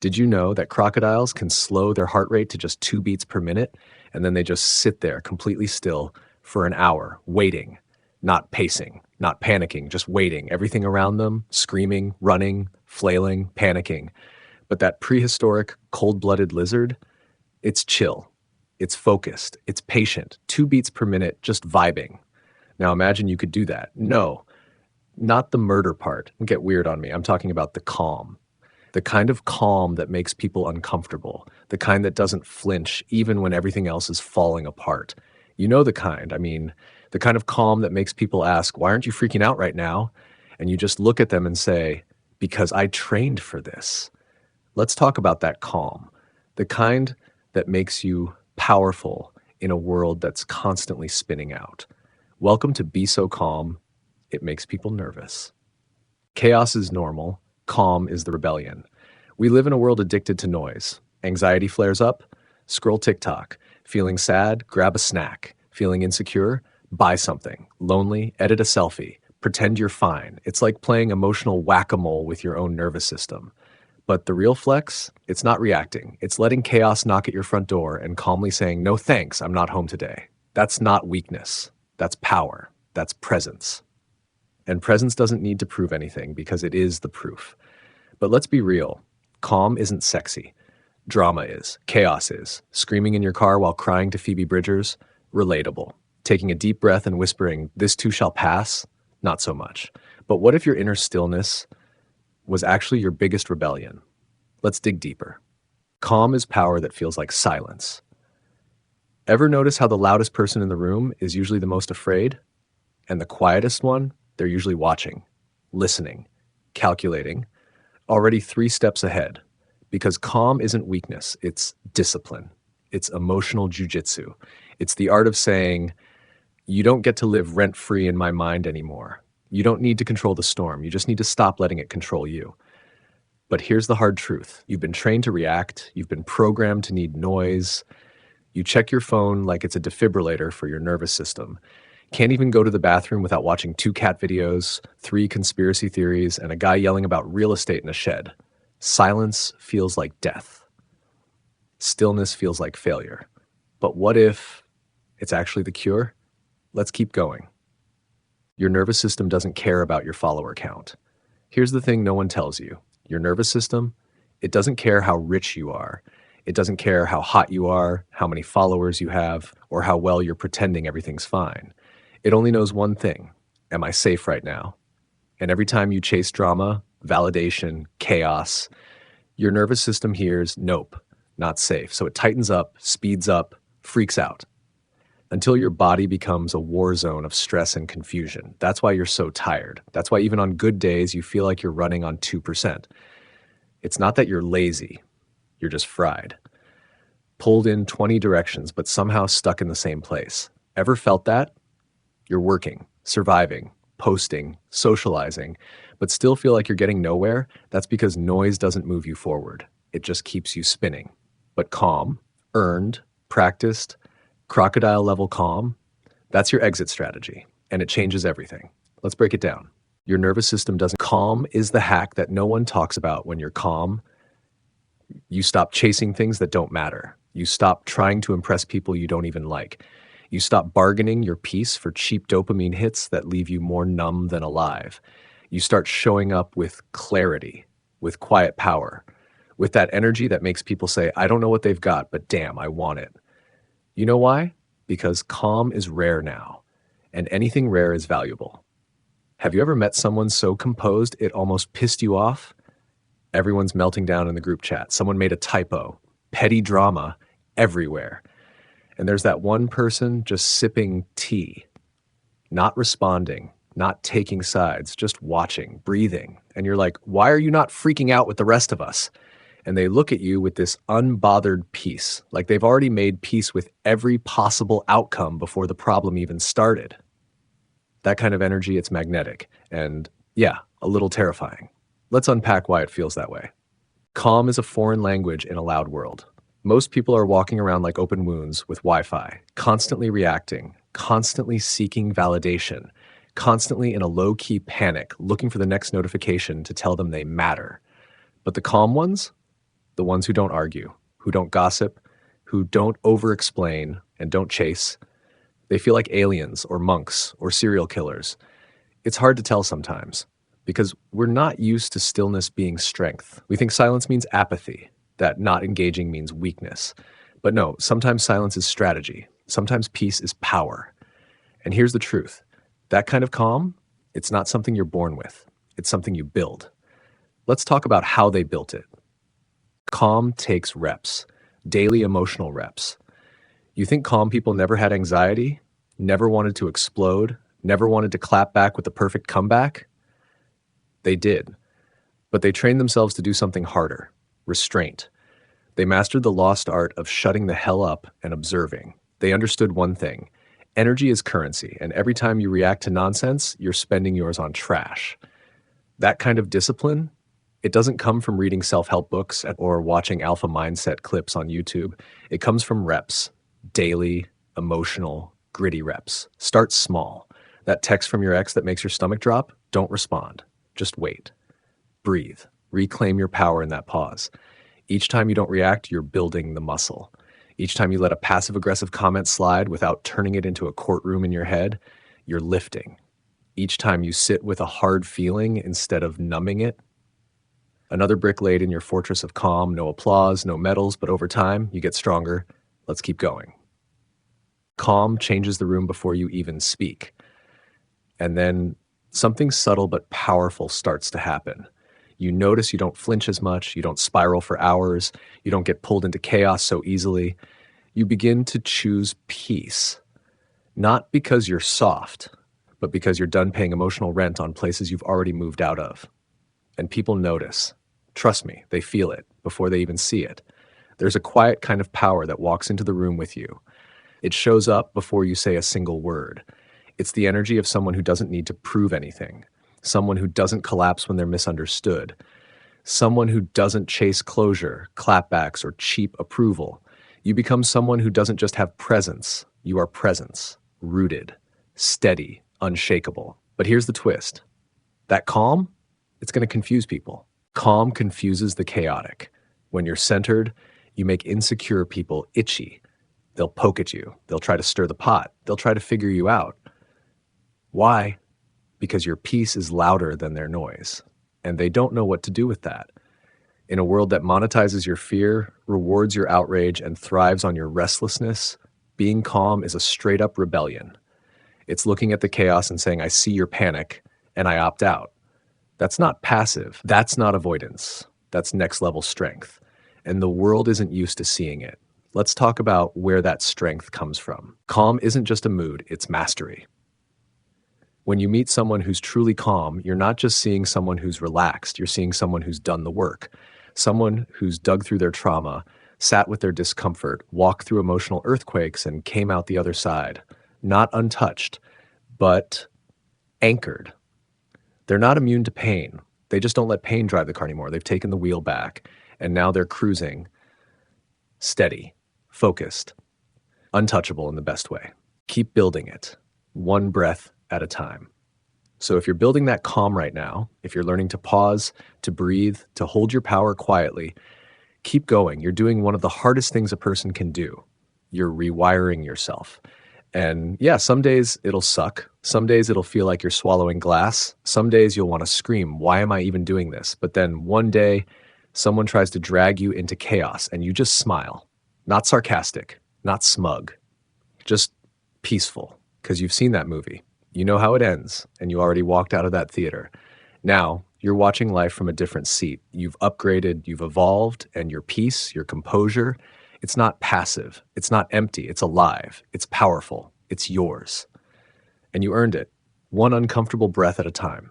Did you know that crocodiles can slow their heart rate to just 2 beats per minute, and then they just sit there completely still for an hour, waiting, not pacing, not panicking, just waiting, everything around them, screaming, running, flailing, panicking. But that prehistoric, cold-blooded lizard, it's chill, it's focused, it's patient, 2 beats per minute, just vibing. Now imagine you could do that. No, not the murder part. Don't get weird on me. I'm talking about the calm. The kind of calm that makes people uncomfortable, the kind that doesn't flinch even when everything else is falling apart. You know the kind, I mean, the kind of calm that makes people ask, why aren't you freaking out right now? And you just look at them and say, because I trained for this. Let's talk about that calm, the kind that makes you powerful in a world that's constantly spinning out. Welcome to Be So Calm, It Makes People Nervous. Chaos is normal. Calm is the rebellion. We live in a world addicted to noise. Anxiety flares up, scroll TikTok. Feeling sad, grab a snack. Feeling insecure, buy something. Lonely, edit a selfie. Pretend you're fine. It's like playing emotional whack-a-mole with your own nervous system. But the real flex, it's not reacting. It's letting chaos knock at your front door and calmly saying, no thanks, I'm not home today. That's not weakness. That's power. That's presence. And presence doesn't need to prove anything because it is the proof. But let's be real. Calm isn't sexy. Drama is. Chaos is. Screaming in your car while crying to Phoebe Bridgers? Relatable. Taking a deep breath and whispering, this too shall pass? Not so much. But what if your inner stillness was actually your biggest rebellion? Let's dig deeper. Calm is power that feels like silence. Ever notice how the loudest person in the room is usually the most afraid? And the quietest one? They're usually watching, listening, calculating, already 3 steps ahead. Because calm isn't weakness, it's discipline. It's emotional jujitsu. It's the art of saying, you don't get to live rent-free in my mind anymore. You don't need to control the storm. You just need to stop letting it control you. But here's the hard truth. You've been trained to react. You've been programmed to need noise. You check your phone like it's a defibrillator for your nervous system. Can't even go to the bathroom without watching 2 cat videos, 3 conspiracy theories, and a guy yelling about real estate in a shed. Silence feels like death. Stillness feels like failure. But what if it's actually the cure? Let's keep going. Your nervous system doesn't care about your follower count. Here's the thing no one tells you. Your nervous system, it doesn't care how rich you are. It doesn't care how hot you are, how many followers you have, or how well you're pretending everything's fine. It only knows one thing. Am I safe right now? And every time you chase drama, validation, chaos, your nervous system hears, nope, not safe. So it tightens up, speeds up, freaks out, until your body becomes a war zone of stress and confusion. That's why you're so tired. That's why even on good days, you feel like you're running on 2%. It's not that you're lazy. You're just fried. Pulled in 20 directions, but somehow stuck in the same place. Ever felt that? You're working, surviving, posting, socializing, but still feel like you're getting nowhere. That's because noise doesn't move you forward. It just keeps you spinning. But calm, earned, practiced, crocodile-level calm, that's your exit strategy, and it changes everything. Let's break it down. Your nervous system doesn't. Calm is the hack that no one talks about. When you're calm, you stop chasing things that don't matter. You stop trying to impress people you don't even like. You stop bargaining your peace for cheap dopamine hits that leave you more numb than alive. You start showing up with clarity, with quiet power, with that energy that makes people say, I don't know what they've got, but damn, I want it. You know why? Because calm is rare now, and anything rare is valuable. Have you ever met someone so composed it almost pissed you off? Everyone's melting down in the group chat. Someone made a typo. Petty drama everywhere. And there's that one person just sipping tea, not responding, not taking sides, just watching, breathing. And you're like, why are you not freaking out with the rest of us? And they look at you with this unbothered peace, like they've already made peace with every possible outcome before the problem even started. That kind of energy, it's magnetic and, yeah, a little terrifying. Let's unpack why it feels that way. Calm is a foreign language in a loud world. Most people are walking around like open wounds with Wi-Fi, constantly reacting, constantly seeking validation, constantly in a low-key panic, looking for the next notification to tell them they matter. But the calm ones, the ones who don't argue, who don't gossip, who don't over-explain and don't chase. They feel like aliens or monks or serial killers. It's hard to tell sometimes because we're not used to stillness being strength. We think silence means apathy, that not engaging means weakness. But no, sometimes silence is strategy. Sometimes peace is power. And here's the truth. That kind of calm, it's not something you're born with. It's something you build. Let's talk about how they built it. Calm takes reps, daily emotional reps. You think calm people never had anxiety, never wanted to explode, never wanted to clap back with the perfect comeback? They did. But they trained themselves to do something harder, restraint. They mastered the lost art of shutting the hell up and observing. They understood one thing. Energy is currency, and every time you react to nonsense, you're spending yours on trash. That kind of discipline, it doesn't come from reading self-help books or watching alpha mindset clips on YouTube. It comes from reps, daily, emotional, gritty reps. Start small. That text from your ex that makes your stomach drop, don't respond. Just wait. Breathe. Reclaim your power in that pause. Each time you don't react, you're building the muscle. Each time you let a passive-aggressive comment slide without turning it into a courtroom in your head, you're lifting. Each time you sit with a hard feeling instead of numbing it, another brick laid in your fortress of calm, no applause, no medals, but over time, you get stronger. Let's keep going. Calm changes the room before you even speak. And then something subtle but powerful starts to happen. You notice you don't flinch as much, you don't spiral for hours, you don't get pulled into chaos so easily. You begin to choose peace, not because you're soft, but because you're done paying emotional rent on places you've already moved out of. And people notice. Trust me, they feel it before they even see it. There's a quiet kind of power that walks into the room with you. It shows up before you say a single word. It's the energy of someone who doesn't need to prove anything. Someone who doesn't collapse when they're misunderstood. Someone who doesn't chase closure, clapbacks, or cheap approval. You become someone who doesn't just have presence. You are presence, rooted, steady, unshakable. But here's the twist. That calm, it's going to confuse people. Calm confuses the chaotic. When you're centered, you make insecure people itchy. They'll poke at you. They'll try to stir the pot. They'll try to figure you out. Why? Because your peace is louder than their noise, and they don't know what to do with that. In a world that monetizes your fear, rewards your outrage, and thrives on your restlessness, being calm is a straight-up rebellion. It's looking at the chaos and saying, I see your panic, and I opt out. That's not passive. That's not avoidance. That's next-level strength. And the world isn't used to seeing it. Let's talk about where that strength comes from. Calm isn't just a mood, it's mastery. When you meet someone who's truly calm, you're not just seeing someone who's relaxed, you're seeing someone who's done the work, someone who's dug through their trauma, sat with their discomfort, walked through emotional earthquakes, and came out the other side, not untouched, but anchored. They're not immune to pain. They just don't let pain drive the car anymore. They've taken the wheel back, and now they're cruising, steady, focused, untouchable in the best way. Keep building it, one breath at a time. So if you're building that calm right now, if you're learning to pause, to breathe, to hold your power quietly, keep going. You're doing one of the hardest things a person can do. You're rewiring yourself. And yeah, some days it'll suck. Some days it'll feel like you're swallowing glass. Some days you'll want to scream, why am I even doing this? But then one day, someone tries to drag you into chaos and you just smile. Not sarcastic, not smug, just peaceful, because you've seen that movie. You know how it ends, and you already walked out of that theater. Now, you're watching life from a different seat. You've upgraded, you've evolved, and your peace, your composure, it's not passive, it's not empty, it's alive, it's powerful, it's yours. And you earned it, one uncomfortable breath at a time.